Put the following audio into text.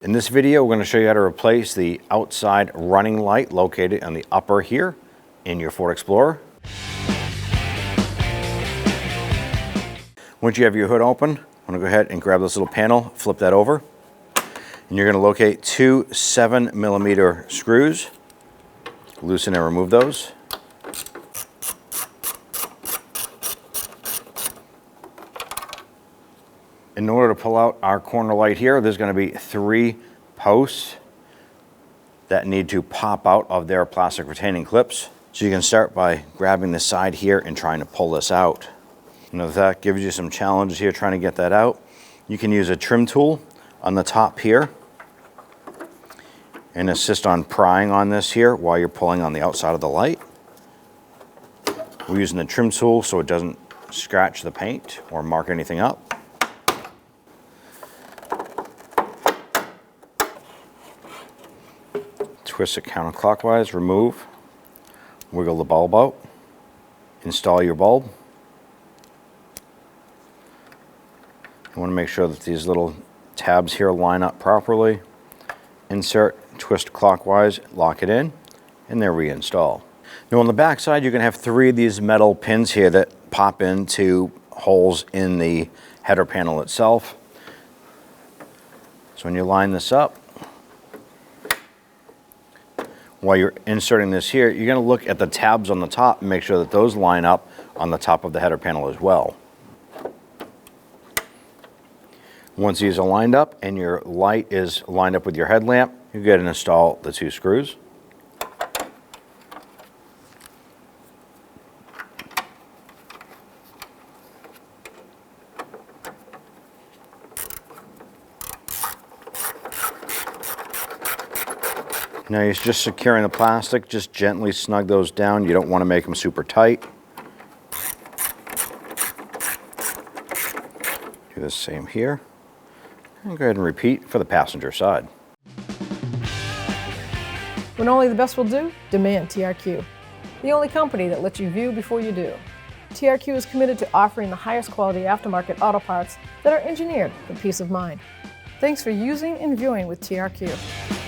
In this video, we're going to show you how to replace the outside running light located on the upper here in your Ford Explorer. Once you have your hood open, I'm going to go ahead and grab this little panel, flip that over, and you're going to locate two 7mm screws. Loosen and remove those. In order to pull out our corner light here, there's going to be 3 posts that need to pop out of their plastic retaining clips. So you can start by grabbing the side here and trying to pull this out. And if that gives you some challenges here trying to get that out, you can use a trim tool on the top here and assist on prying on this here while you're pulling on the outside of the light. We're using the trim tool so it doesn't scratch the paint or mark anything up. Twist it counterclockwise, remove, wiggle the bulb out, install your bulb. You want to make sure that these little tabs here line up properly. Insert, twist clockwise, lock it in, and then reinstall. Now on the back side, you're going to have 3 of these metal pins here that pop into holes in the header panel itself. So when you line this up, while you're inserting this here, you're going to look at the tabs on the top and make sure that those line up on the top of the header panel as well. Once these are lined up and your light is lined up with your headlamp, you go ahead and install the 2 screws. Now you're just securing the plastic, just gently snug those down. You don't want to make them super tight. Do the same here. And go ahead and repeat for the passenger side. When only the best will do, demand TRQ. The only company that lets you view before you do. TRQ is committed to offering the highest quality aftermarket auto parts that are engineered for peace of mind. Thanks for using and viewing with TRQ.